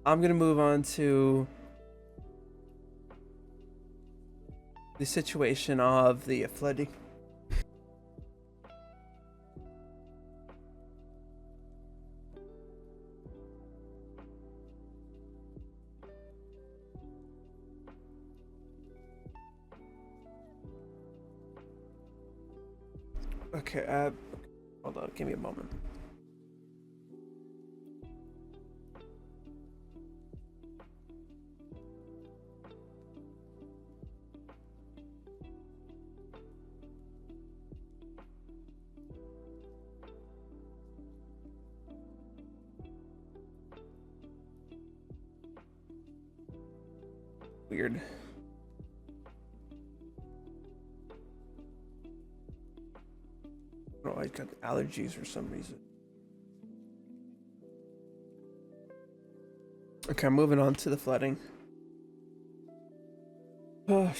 I'm gonna move on to the situation of the flooding. Okay, hold on, give me a moment. Weird. Oh, I got allergies for some reason. Okay, moving on to the flooding. Oh,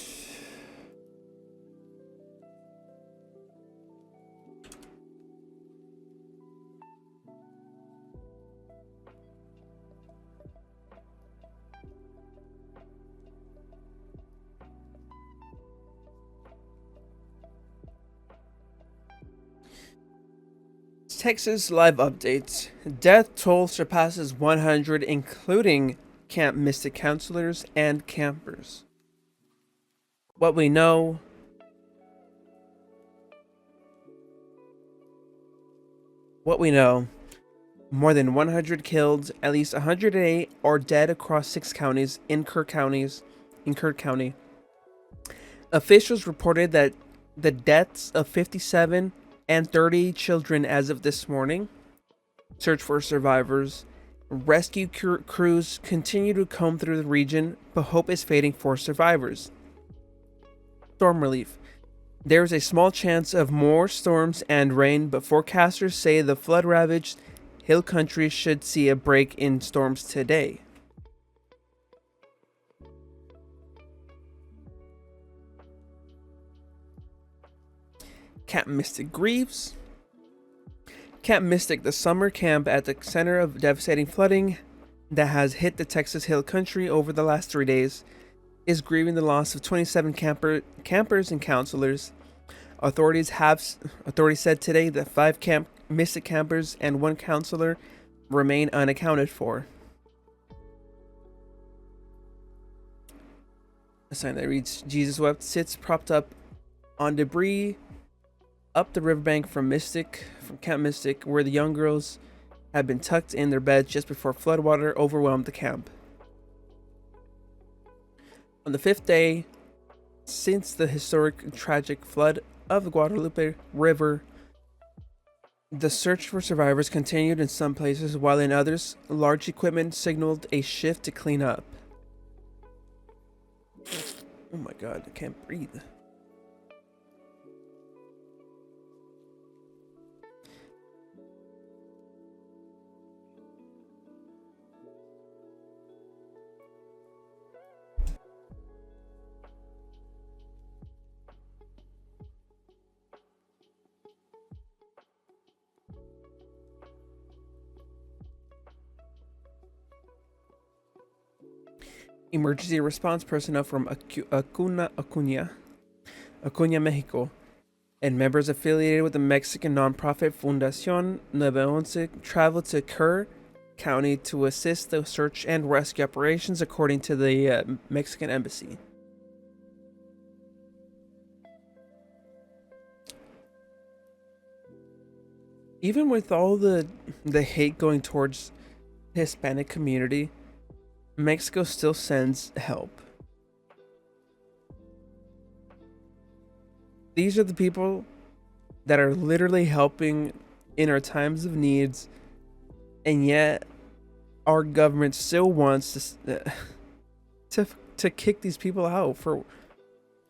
Texas live updates. Death toll surpasses 100, including Camp Mystic counselors and campers. What we know. What we know. More than 100 killed, at least 108 are dead across 6 counties in Kirk County. Officials reported that the deaths of 57 and 30 children as of this morning. Search for survivors. Rescue crews continue to comb through the region, but hope is fading for survivors. Storm relief. There is a small chance of more storms and rain, but forecasters say the flood-ravaged hill country should see a break in storms today. Camp Mystic grieves. Camp Mystic, the summer camp at the center of devastating flooding that has hit the Texas Hill Country over the last 3 days, is grieving the loss of 27 campers and counselors. Authorities said today that 5 Camp Mystic campers and 1 counselor remain unaccounted for. A sign that reads, Jesus wept sits propped up on debris up the riverbank from Camp Mystic, where the young girls had been tucked in their beds just before floodwater overwhelmed the camp. On the 5th day since the historic and tragic flood of the Guadalupe River, the search for survivors continued in some places, while in others, large equipment signaled a shift to clean up. Oh my god, I can't breathe. Emergency response personnel from Acuña, Mexico, and members affiliated with the Mexican nonprofit Fundación 911 traveled to Kerr County to assist the search and rescue operations, according to the Mexican embassy. Even with all the hate going towards the Hispanic community, Mexico still sends help. These are the people that are literally helping in our times of needs, and yet our government still wants to kick these people out for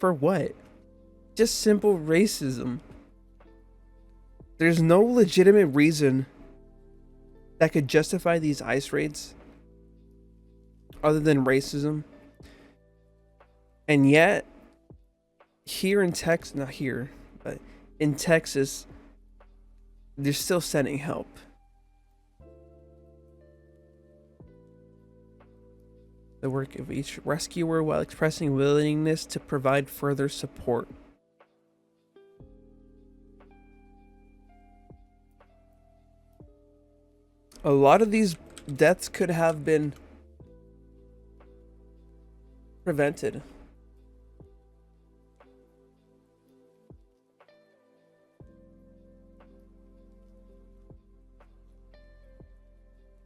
what? Just simple racism. There's no legitimate reason that could justify these ICE raids other than racism. And yet, here in Texas, not here, but in Texas, they're still sending help. the work of each rescuer while expressing willingness to provide further support. A lot of these deaths could have been prevented.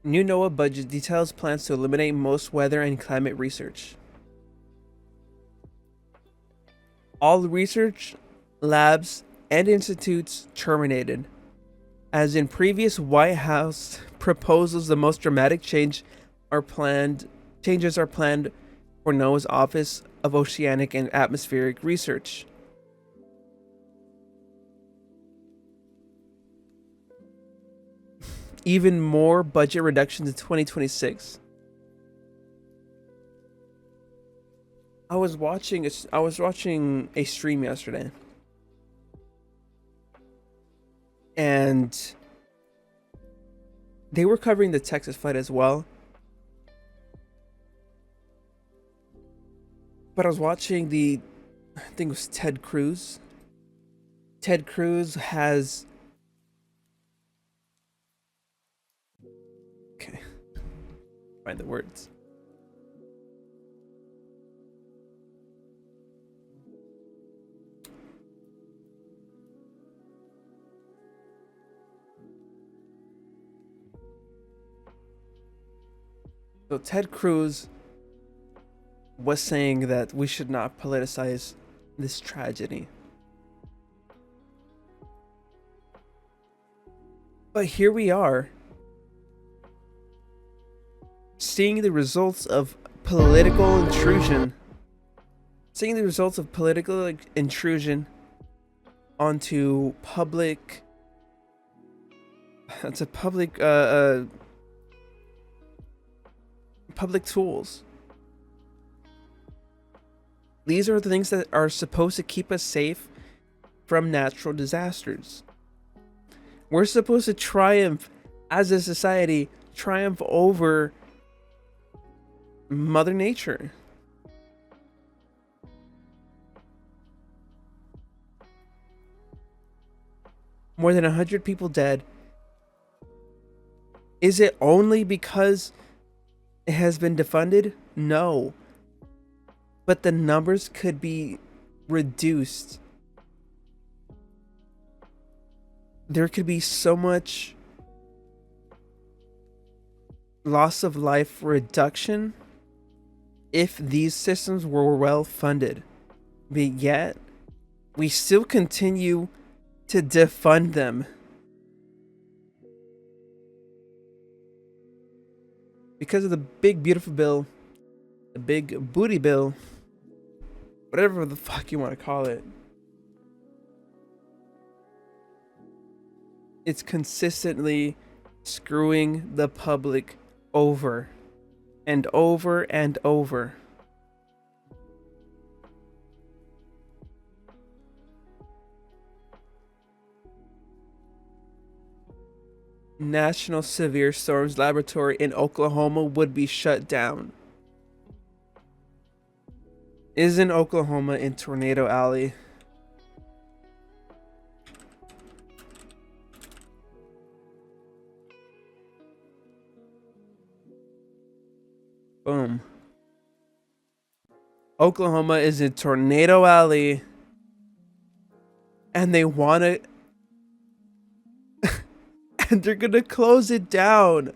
New NOAA budget details plans to eliminate most weather and climate research. All research, labs, and institutes terminated. As in previous White House proposals, the most dramatic changes are planned for NOAA's Office of Oceanic and Atmospheric Research. Even more budget reductions in 2026. I was watching a stream yesterday, and they were covering the Texas flood as well. But I was watching I think it was Ted Cruz. Ted Cruz has find the words. So Ted Cruz was saying that we should not politicize this tragedy. But here we are, seeing the results of political intrusion. Onto public. It's a public public tools. These are the things that are supposed to keep us safe from natural disasters. We're supposed to triumph as a society, triumph over Mother Nature. More than 100 people dead. Is it only because it has been defunded? No. But the numbers could be reduced. There could be so much loss of life reduction if these systems were well funded. But yet, we still continue to defund them. Because of the big beautiful bill, the big booty bill, whatever the fuck you want to call it. It's consistently screwing the public over and over and over. National Severe Storms Laboratory in Oklahoma would be shut down. Isn't Oklahoma in Tornado Alley? Boom. Oklahoma is in Tornado Alley, and they want to and they're gonna close it down.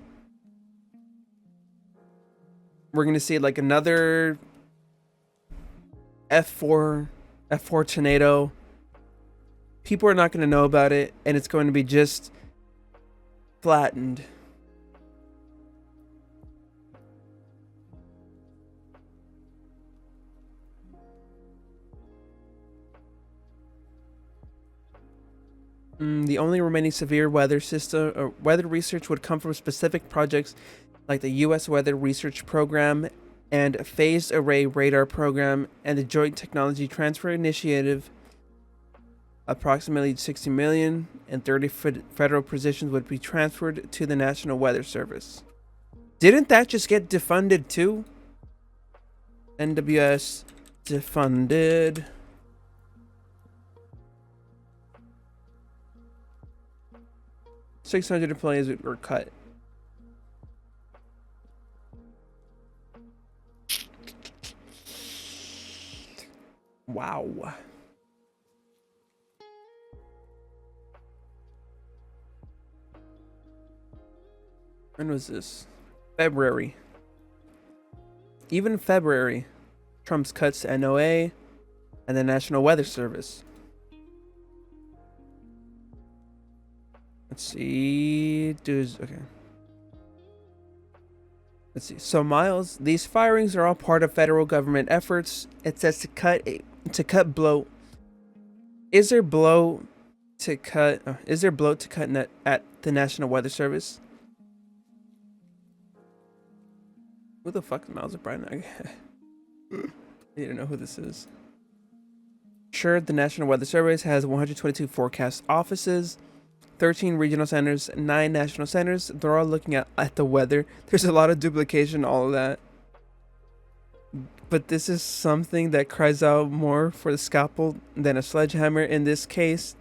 We're gonna see like another F4 tornado. People are not gonna know about it, and it's going to be just flattened. The only remaining severe weather system or weather research would come from specific projects like the U.S. Weather Research Program and Phased Array Radar Program and the Joint Technology Transfer Initiative. Approximately 60 million and 30 federal positions would be transferred to the National Weather Service. Didn't that just get defunded too? NWS defunded. $600 employees were cut. Wow. When was this? February. Even in February, Trump's cuts to NOA and the National Weather Service. Let's see. Okay. Let's see. So Miles, these firings are all part of federal government efforts. It says to cut bloat. Is there bloat to cut? Is there bloat to cut at the National Weather Service? Who the fuck is Miles O'Brien? I need to know who this is. Sure, the National Weather Service has 122 forecast offices, 13 regional centers, 9 national centers. They're all looking at the weather. There's a lot of duplication, all of that. But this is something that cries out more for the scalpel than a sledgehammer in this case.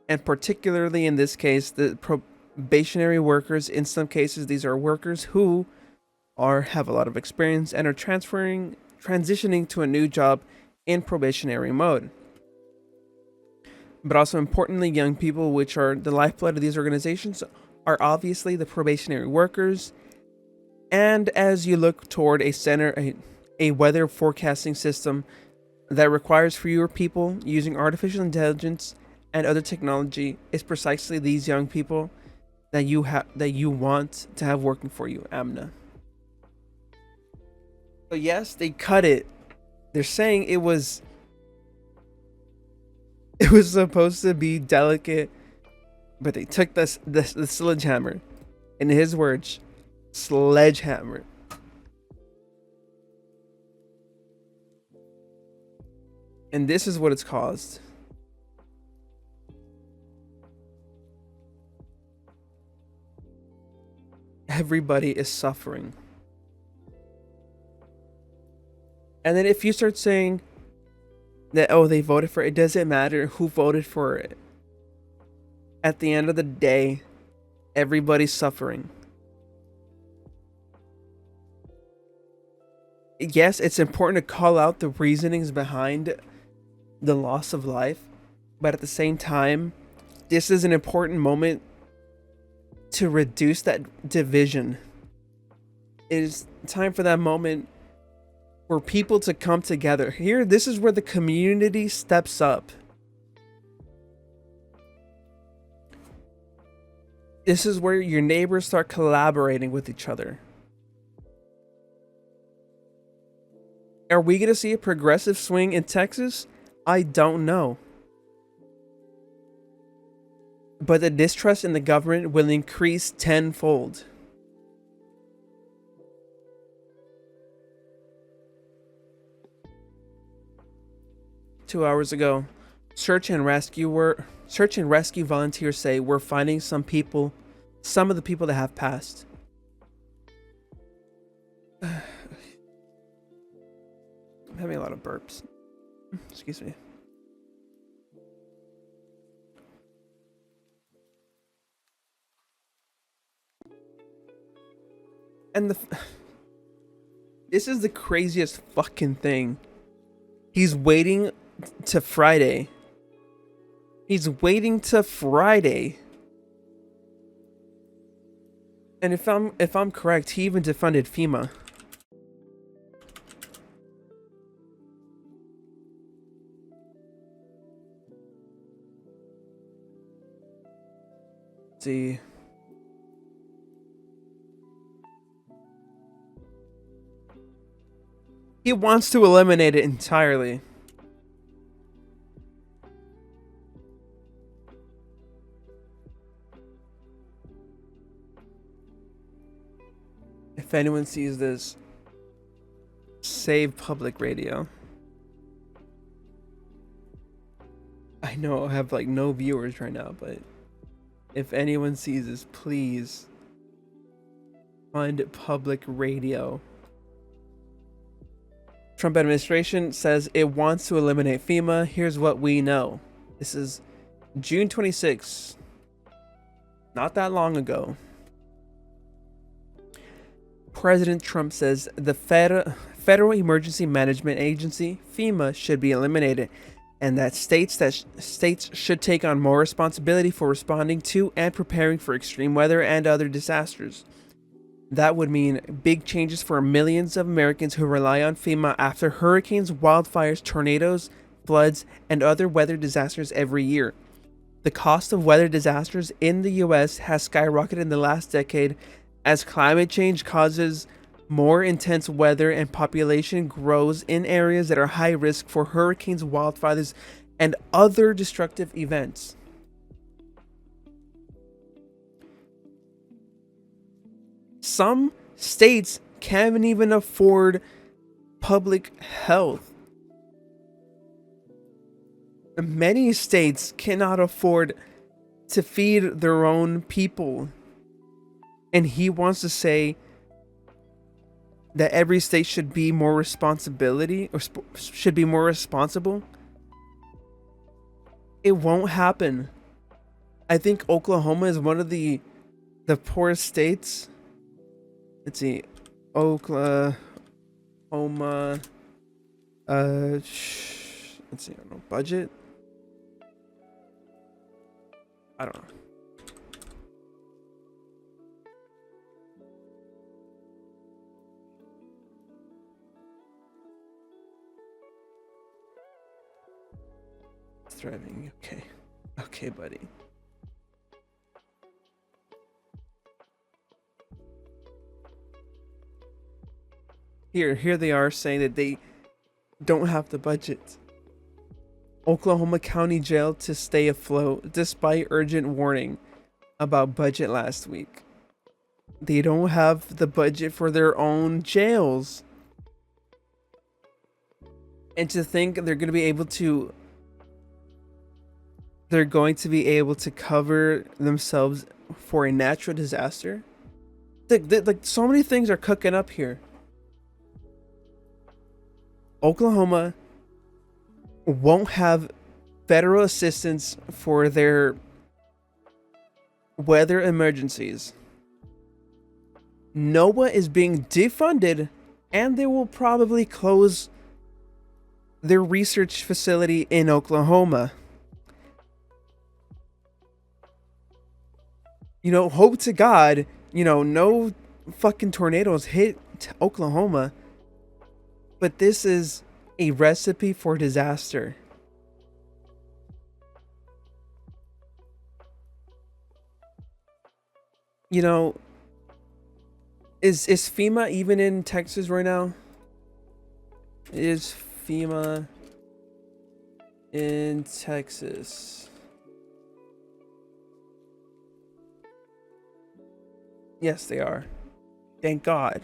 And particularly in this case, the probationary workers, in some cases, these are workers who have a lot of experience and are transitioning to a new job in probationary mode. But also importantly, young people, which are the lifeblood of these organizations, are obviously the probationary workers. And as you look toward a weather forecasting system that requires fewer people using artificial intelligence and other technology, it's precisely these young people that you want to have working for you, Amna. So yes, they cut it. They're saying it was supposed to be delicate, but they took the sledgehammer. In his words, sledgehammer. And this is what it's caused. Everybody is suffering. And then if you start saying that, oh, they voted for it, it doesn't matter who voted for it. At the end of the day, everybody's suffering. Yes, it's important to call out the reasonings behind the loss of life, but at the same time, this is an important moment to reduce that division. It is time for that moment for people to come together. Here, this is where the community steps up. This is where your neighbors start collaborating with each other. Are we going to see a progressive swing in Texas? I don't know. But the distrust in the government will increase tenfold. Two hours ago, search and rescue volunteers say we're finding some of the people that have passed. I'm having a lot of burps. Excuse me. And this is the craziest fucking thing. He's waiting to Friday. He's waiting to Friday. And if I'm correct, he even defunded FEMA. Let's see. He wants to eliminate it entirely. If anyone sees this, save public radio. I know I have like no viewers right now, but if anyone sees this, please find public radio. Trump administration says it wants to eliminate FEMA. Here's what we know. This is June 26th. Not that long ago. President Trump says the Federal Emergency Management Agency, FEMA, should be eliminated, and that states should take on more responsibility for responding to and preparing for extreme weather and other disasters. That would mean big changes for millions of Americans who rely on FEMA after hurricanes, wildfires, tornadoes, floods, and other weather disasters every year. The cost of weather disasters in the U.S. has skyrocketed in the last decade as climate change causes more intense weather and population grows in areas that are high risk for hurricanes, wildfires, and other destructive events. Some states can't even afford public health. Many states cannot afford to feed their own people. And he wants to say that every state should be more responsibility or should be more responsible. It won't happen. I think Oklahoma is one of the poorest states. Let's see, Oklahoma. Let's see, I don't know, budget. I don't know. Thriving. Okay, buddy. Here they are saying that they don't have the budget. Oklahoma County Jail to stay afloat despite urgent warning about budget last week. They don't have the budget for their own jails. And to think they're going to be able to cover themselves for a natural disaster. Like so many things are cooking up here. Oklahoma won't have federal assistance for their weather emergencies. NOAA is being defunded, and they will probably close their research facility in Oklahoma. Hope to God, no fucking tornadoes hit Oklahoma. But this is a recipe for disaster. Is FEMA even in Texas right now? Is FEMA in Texas? Yes, they are. Thank God.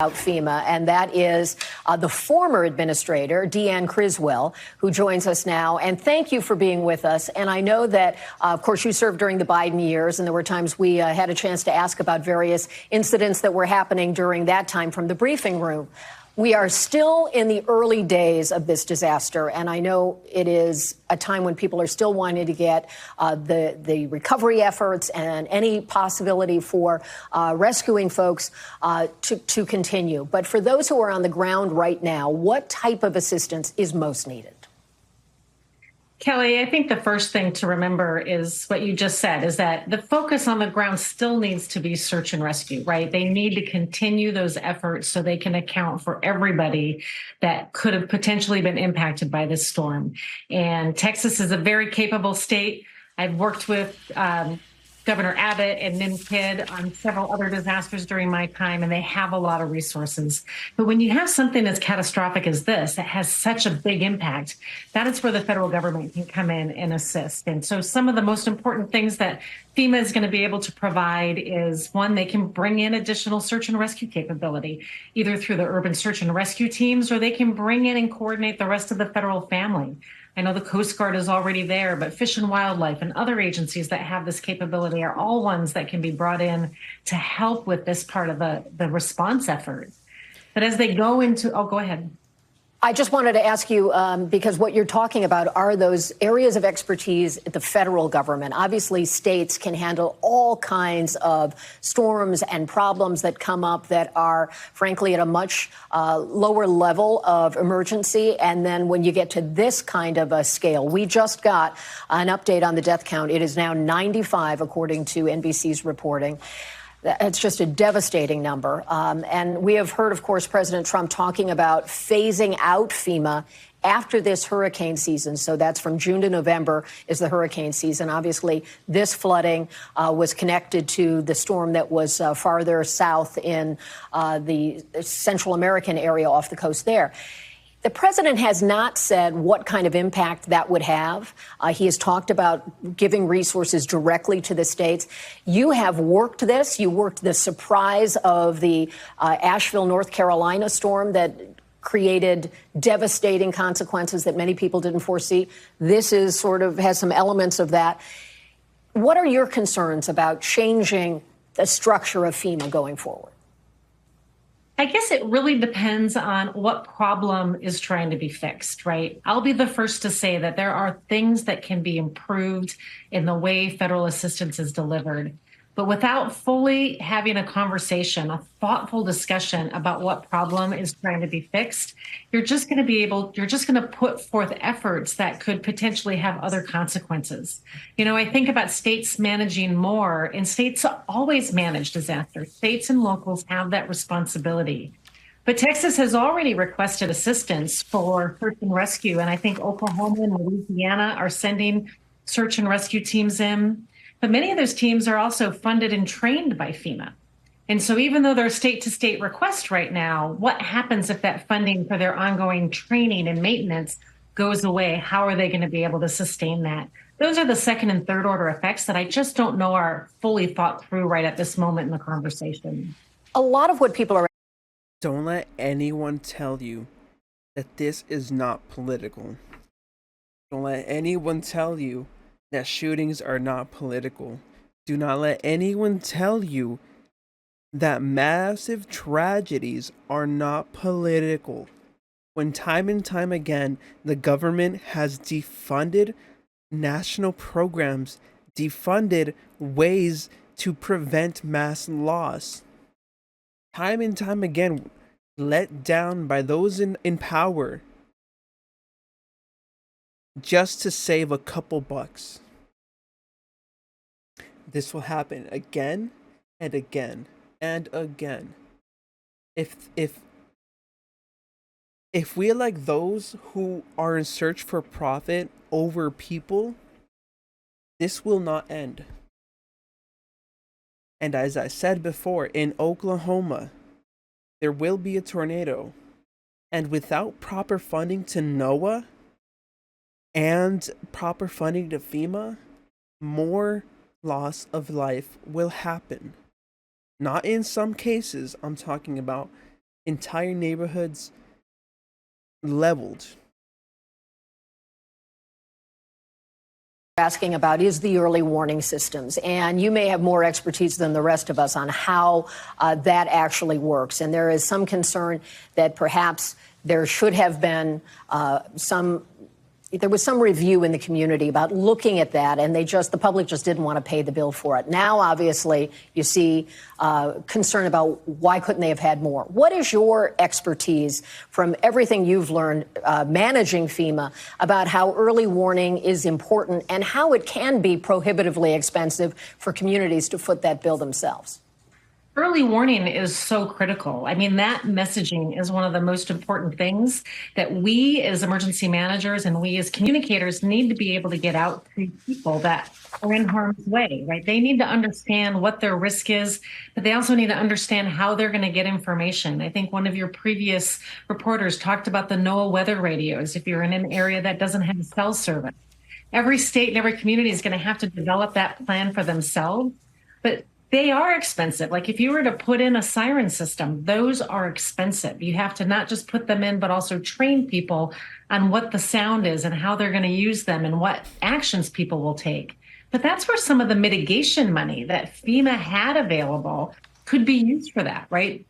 About FEMA, and that is the former administrator, Deanne Criswell, who joins us now. And thank you for being with us. And I know that, of course, you served during the Biden years, and there were times we had a chance to ask about various incidents that were happening during that time from the briefing room. We are still in the early days of this disaster, and I know it is a time when people are still wanting to get the recovery efforts and any possibility for rescuing folks to continue. But for those who are on the ground right now, what type of assistance is most needed? Kelly, I think the first thing to remember is what you just said, is that the focus on the ground still needs to be search and rescue, right? They need to continue those efforts so they can account for everybody that could have potentially been impacted by this storm. And Texas is a very capable state. I've worked with Governor Abbott and Nim Kidd on several other disasters during my time, and they have a lot of resources. But when you have something as catastrophic as this that has such a big impact, that is where the federal government can come in and assist. And so some of the most important things that FEMA is going to be able to provide is, one, they can bring in additional search and rescue capability, either through the urban search and rescue teams, or they can bring in and coordinate the rest of the federal family. I know the Coast Guard is already there, but Fish and Wildlife and other agencies that have this capability are all ones that can be brought in to help with this part of the response effort. But as they go into, oh, go ahead. I just wanted to ask you, because what you're talking about are those areas of expertise at the federal government. Obviously, states can handle all kinds of storms and problems that come up that are, frankly, at a much lower level of emergency. And then when you get to this kind of a scale, we just got an update on the death count. It is now 95, according to NBC's reporting. It's just a devastating number. And we have heard, of course, President Trump talking about phasing out FEMA after this hurricane season. So that's from June to November is the hurricane season. Obviously, this flooding was connected to the storm that was farther south in the Central American area off the coast there. The president has not said what kind of impact that would have. He has talked about giving resources directly to the states. You have worked this. You worked the surprise of the Asheville, North Carolina storm that created devastating consequences that many people didn't foresee. This is sort of has some elements of that. What are your concerns about changing the structure of FEMA going forward? I guess it really depends on what problem is trying to be fixed, right? I'll be the first to say that there are things that can be improved in the way federal assistance is delivered. But without fully having a conversation, a thoughtful discussion about what problem is trying to be fixed, you're just going to put forth efforts that could potentially have other consequences. You know, I think about states managing more, and states always manage disasters. States and locals have that responsibility. But Texas has already requested assistance for search and rescue, and I think Oklahoma and Louisiana are sending search and rescue teams in. But many of those teams are also funded and trained by FEMA. And so even though they're state to state requests right now, what happens if that funding for their ongoing training and maintenance goes away? How are they going to be able to sustain that? Those are the second and third order effects that I just don't know are fully thought through right at this moment in the conversation. A lot of what people are. Don't let anyone tell you that this is not political. Don't let anyone tell you that shootings are not political. Do not let anyone tell you that massive tragedies are not political. When time and time again, the government has defunded national programs, defunded ways to prevent mass loss. Time and time again, let down by those in power, just to save a couple bucks. This will happen again and again and again. If we elect those who are in search for profit over people, this will not end. And as I said before, in Oklahoma, there will be a tornado. And without proper funding to NOAA, and proper funding to FEMA, more loss of life will happen. Not in some cases, I'm talking about entire neighborhoods leveled. Asking about is the early warning systems, and you may have more expertise than the rest of us on how that actually works. And there is some concern that perhaps there should have been there was some review in the community about looking at that, and the public just didn't want to pay the bill for it. Now, obviously, you see concern about why couldn't they have had more. What is your expertise from everything you've learned managing FEMA about how early warning is important and how it can be prohibitively expensive for communities to foot that bill themselves? Early warning is so critical. I mean, that messaging is one of the most important things that we as emergency managers and we as communicators need to be able to get out to people that are in harm's way, right? They need to understand what their risk is, but they also need to understand how they're going to get information. I think one of your previous reporters talked about the NOAA weather radios if you're in an area that doesn't have cell service. Every state and every community is going to have to develop that plan for themselves, but they are expensive. Like if you were to put in a siren system, those are expensive. You have to not just put them in, but also train people on what the sound is and how they're going to use them and what actions people will take. But that's where some of the mitigation money that FEMA had available could be used for that, right?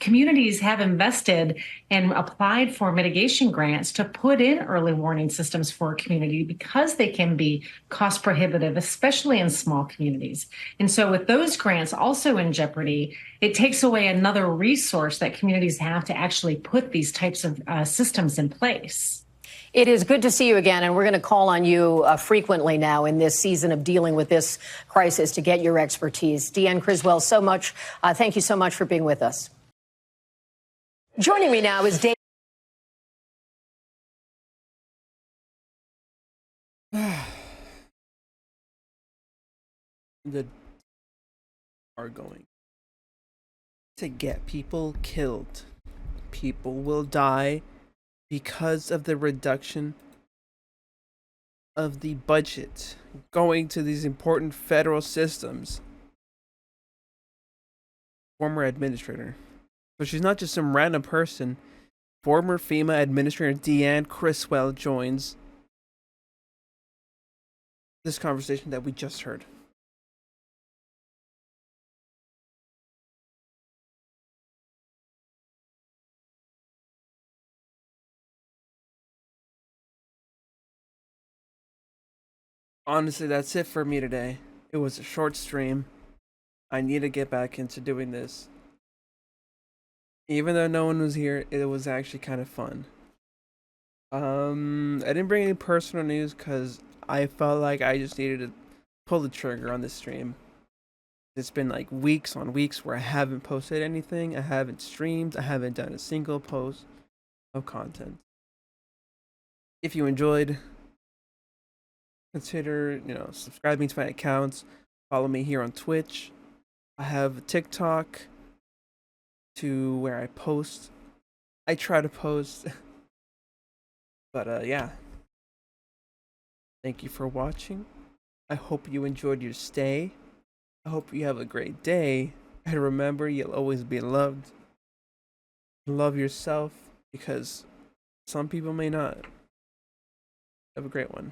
Communities have invested and applied for mitigation grants to put in early warning systems for a community because they can be cost prohibitive, especially in small communities. And so with those grants also in jeopardy, it takes away another resource that communities have to actually put these types of systems in place. It is good to see you again, and we're going to call on you frequently now in this season of dealing with this crisis to get your expertise. Deanne Criswell, thank you so much for being with us. Joining me now is Dave. The are going to get people killed. People will die because of the reduction of the budget going to these important federal systems. Former administrator. So she's not just some random person. Former FEMA Administrator Deanne Criswell joins this conversation that we just heard. Honestly, that's it for me today. It was a short stream. I need to get back into doing this. Even though no one was here, it was actually kind of fun. I didn't bring any personal news because I felt like I just needed to pull the trigger on this stream. It's been like weeks on weeks where I haven't posted anything. I haven't streamed. I haven't done a single post of content. If you enjoyed, consider, subscribing to my accounts. Follow me here on Twitch. I have a TikTok to where I post. I try to post. But yeah. Thank you for watching. I hope you enjoyed your stay. I hope you have a great day. And remember, you'll always be loved. Love yourself because some people may not. Have a great one.